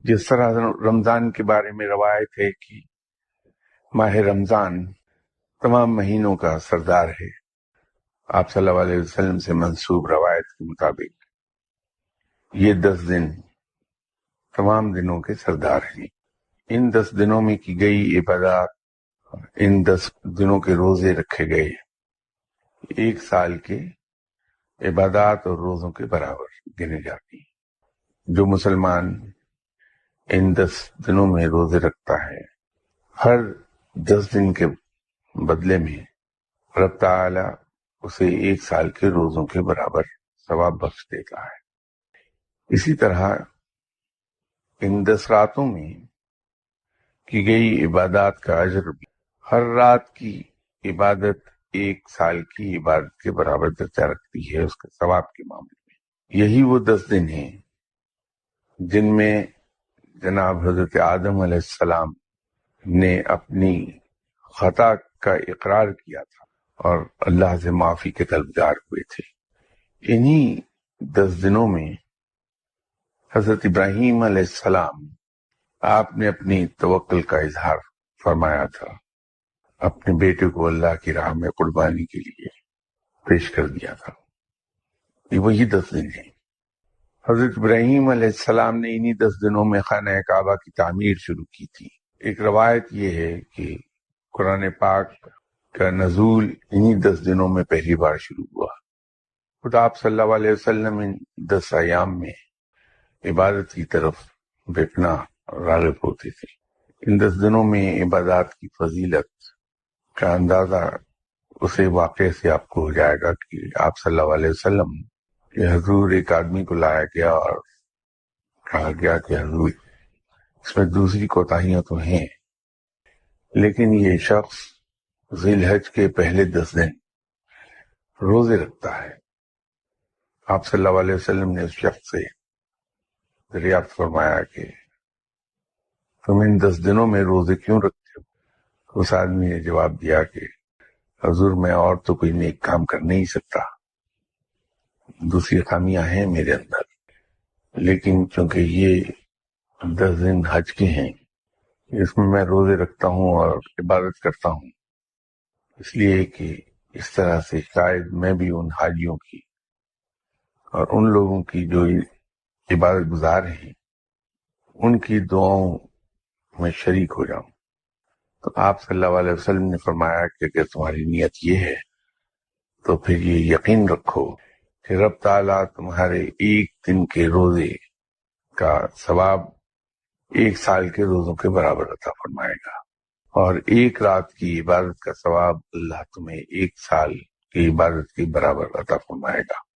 جس طرح رمضان کے بارے میں روایت ہے کہ ماہ رمضان تمام مہینوں کا سردار ہے، آپ صلی اللہ علیہ وسلم سے منسوب روایت کے مطابق یہ 10 دن تمام دنوں کے سردار ہیں۔ ان 10 دنوں میں کی گئی عبادات، ان 10 دنوں کے روزے رکھے گئے 1 سال کے عبادات اور روزوں کے برابر گنے جاتی ہیں۔ جو مسلمان ان 10 دنوں میں روزے رکھتا ہے، ہر 10 دن کے بدلے میں رب تعالی اسے 1 سال کے روزوں کے برابر ثواب بخش دیتا ہے۔ اسی طرح ان 10 راتوں میں کی گئی عبادات کا اجر بھی، ہر رات کی عبادت 1 سال کی عبادت کے برابر درجہ رکھتی ہے اس کے ثواب کے معاملے میں۔ یہی وہ 10 دن ہیں جن میں جناب حضرت آدم علیہ السلام نے اپنی خطا کا اقرار کیا تھا اور اللہ سے معافی کے طلبگار ہوئے تھے۔ انہی 10 دنوں میں حضرت ابراہیم علیہ السلام آپ نے اپنی توکل کا اظہار فرمایا تھا، اپنے بیٹے کو اللہ کی راہ میں قربانی کے لیے پیش کر دیا تھا۔ یہ وہی 10 دن ہیں۔ حضرت ابراہیم علیہ السلام نے انہی 10 دنوں میں خانہ کعبہ کی تعمیر شروع کی تھی۔ ایک روایت یہ ہے کہ قرآن پاک کا نزول انہی 10 دنوں میں پہلی بار شروع ہوا۔ خود آپ صلی اللہ علیہ وسلم ان 10 ایام میں عبادت کی طرف بے پناہ راغب ہوتے تھے۔ ان 10 دنوں میں عبادات کی فضیلت کا اندازہ اسے واقعے سے آپ کو ہو جائے گا کہ آپ صلی اللہ علیہ وسلم کہ حضور ایک آدمی کو لایا گیا اور کہا گیا کہ حضور اس میں دوسری کوتاہیاں تو ہیں، لیکن یہ شخص ذی الحج کے پہلے 10 دن روزے رکھتا ہے۔ آپ صلی اللہ علیہ وسلم نے اس شخص سے دریافت فرمایا کہ تم ان 10 دنوں میں روزے کیوں رکھتے ہو؟ اس آدمی نے جواب دیا کہ حضور میں اور تو کوئی نیک کام کر نہیں سکتا، دوسری خامیاں ہیں میرے اندر، لیکن چونکہ یہ 10 دن حج کے ہیں اس میں روزے رکھتا ہوں اور عبادت کرتا ہوں، اس لیے کہ اس طرح سے شاید میں بھی ان حاجیوں کی اور ان لوگوں کی جو عبادت گزار ہیں ان کی دعاؤں میں شریک ہو جاؤں۔ تو آپ صلی اللہ علیہ وسلم نے فرمایا کہ اگر تمہاری نیت یہ ہے تو پھر یہ یقین رکھو کہ رب تعالیٰ تمہارے 1 دن کے روزے کا ثواب 1 سال کے روزوں کے برابر عطا فرمائے گا، اور 1 رات کی عبادت کا ثواب اللہ تمہیں 1 سال کی عبادت کے برابر عطا فرمائے گا۔